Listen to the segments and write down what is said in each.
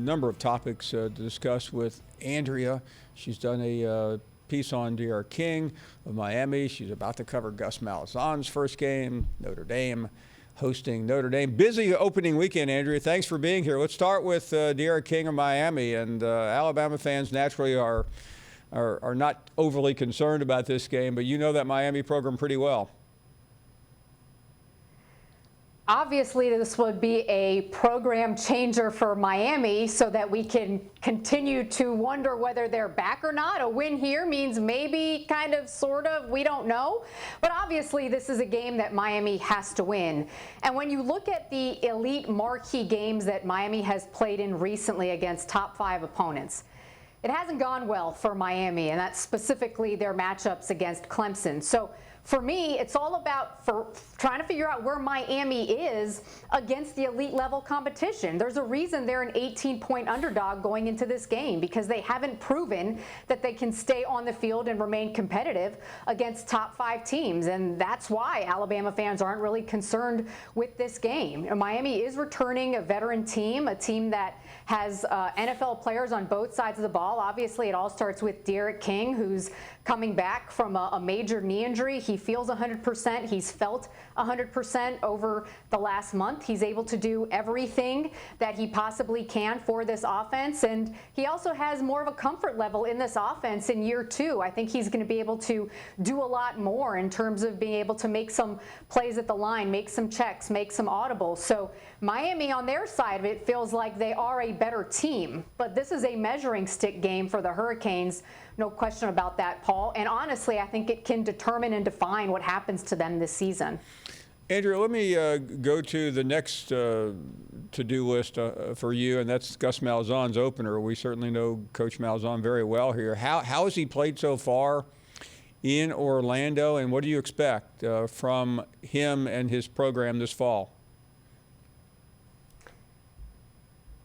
Number of topics to discuss with Andrea. She's done a piece on D.R. King of Miami. She's about to cover Gus Malzahn's first game, Notre Dame hosting Notre Dame. Busy opening weekend, Andrea. Thanks for being here. Let's start with D.R. King of Miami. And Alabama fans naturally are not overly concerned about this game, but you know that Miami program pretty well. Obviously, this would be a program changer for Miami so that we can continue to wonder whether they're back or not. A win here means maybe, kind of, sort of, we don't know. But obviously, this is a game that Miami has to win. And when you look at the elite marquee games that Miami has played in recently against top 5 opponents, it hasn't gone well for Miami, and that's specifically their matchups against Clemson. So for me, it's all about trying to figure out where Miami is against the elite level competition. There's a reason they're an 18-point underdog going into this game, because they haven't proven that they can stay on the field and remain competitive against top 5 teams. And that's why Alabama fans aren't really concerned with this game. Miami is returning a veteran team, a team that has NFL players on both sides of the ball. Obviously, it all starts with Derek King, who's coming back from a major knee injury. He feels 100%. He's felt 100% over the last month. He's able to do everything that he possibly can for this offense, and he also has more of a comfort level in this offense in year 2. I think he's going to be able to do a lot more in terms of being able to make some plays at the line, make some checks, make some audibles. So Miami, on their side of it, feels like they are a better team, but this is a measuring stick game for the Hurricanes. No question about that, Paul. And honestly, I think it can determine and define what happens to them this season. Andrea, let me go to the next to-do list for you, and that's Gus Malzahn's opener. We certainly know Coach Malzahn very well here. How has he played so far in Orlando, and what do you expect from him and his program this fall?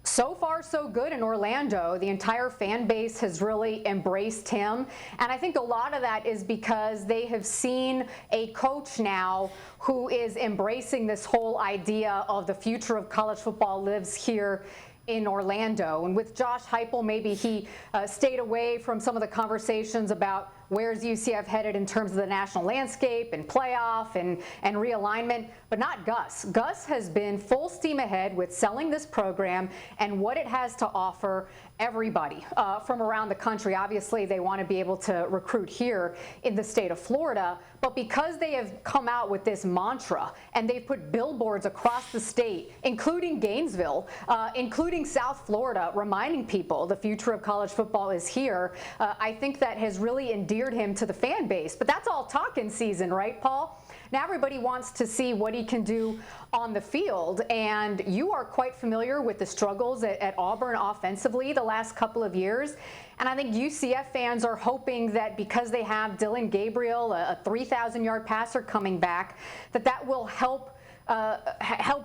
So far, so good in Orlando. The entire fan base has really embraced him. And I think a lot of that is because they have seen a coach now who is embracing this whole idea of the future of college football lives here in Orlando. And with Josh Heupel, maybe he stayed away from some of the conversations about where's UCF headed in terms of the national landscape and playoff and realignment, but not Gus. Gus has been full steam ahead with selling this program and what it has to offer everybody from around the country. Obviously, they want to be able to recruit here in the state of Florida, but because they have come out with this mantra and they've put billboards across the state, including Gainesville, including South Florida, reminding people the future of college football is here, I think that has really endeared him to the fan base. But that's all talking season, right, Paul? Now everybody wants to see what he can do on the field, and you are quite familiar with the struggles at Auburn offensively the last couple of years. And I think UCF fans are hoping that because they have Dylan Gabriel, a 3,000-yard passer coming back, that will help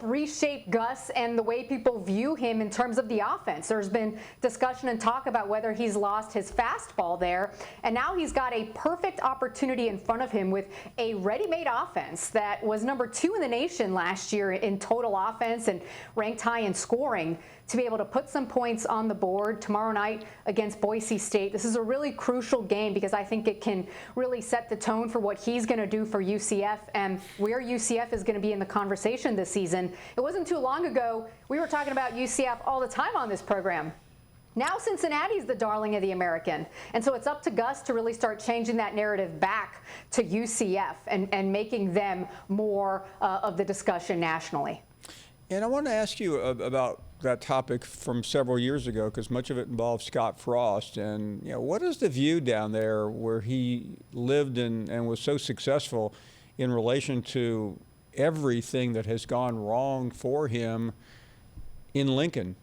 reshape Gus and the way people view him in terms of the offense. There's been discussion and talk about whether he's lost his fastball there, and now he's got a perfect opportunity in front of him with a ready-made offense that was number 2 in the nation last year in total offense and ranked high in scoring, to be able to put some points on the board tomorrow night against Boise State. This is a really crucial game because I think it can really set the tone for what he's going to do for UCF and where UCF is going to be in the conversation this season. It wasn't too long ago we were talking about UCF all the time on this program. Now Cincinnati's the darling of the American. And so it's up to Gus to really start changing that narrative back to UCF and making them more of the discussion nationally. And I want to ask you about that topic from several years ago, because much of it involved Scott Frost. And what is the view down there where he lived and was so successful in relation to everything that has gone wrong for him in Lincoln?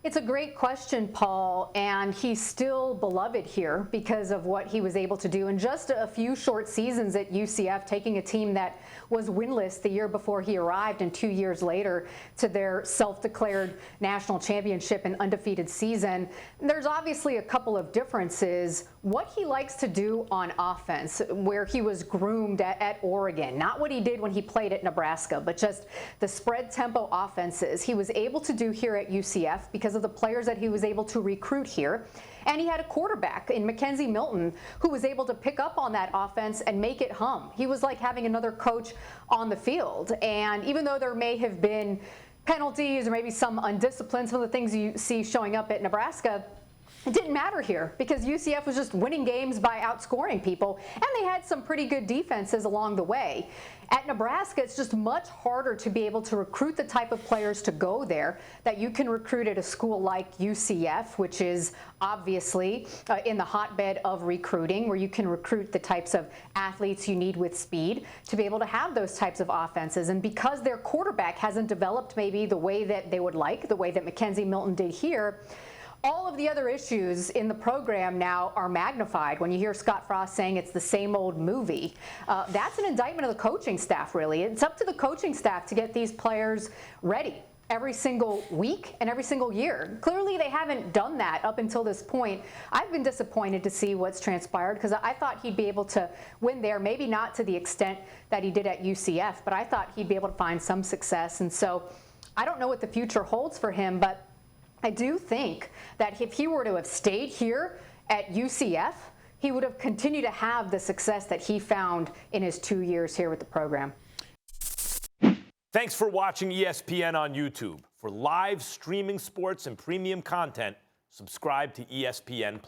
It's a great question, Paul, and he's still beloved here because of what he was able to do in just a few short seasons at UCF, taking a team that was winless the year before he arrived and 2 years later to their self-declared national championship and undefeated season. There's obviously a couple of differences what he likes to do on offense, where he was groomed at Oregon, not what he did when he played at Nebraska, but just the spread tempo offenses he was able to do here at UCF because of the players that he was able to recruit here. And he had a quarterback in Mackenzie Milton who was able to pick up on that offense and make it hum. He was like having another coach on the field. And even though there may have been penalties or maybe some undiscipline, some of the things you see showing up at Nebraska, it didn't matter here because UCF was just winning games by outscoring people, and they had some pretty good defenses along the way. At Nebraska, it's just much harder to be able to recruit the type of players to go there that you can recruit at a school like UCF, which is obviously in the hotbed of recruiting, where you can recruit the types of athletes you need with speed to be able to have those types of offenses. And because their quarterback hasn't developed maybe the way that they would like, the way that Mackenzie Milton did here, all of the other issues in the program now are magnified. When you hear Scott Frost saying it's the same old movie, that's an indictment of the coaching staff, really. It's up to the coaching staff to get these players ready every single week and every single year. Clearly, they haven't done that up until this point. I've been disappointed to see what's transpired because I thought he'd be able to win there, maybe not to the extent that he did at UCF, but I thought he'd be able to find some success. And so I don't know what the future holds for him, but I do think that if he were to have stayed here at UCF, he would have continued to have the success that he found in his 2 years here with the program. Thanks for watching ESPN on YouTube. For live streaming sports and premium content, subscribe to ESPN+.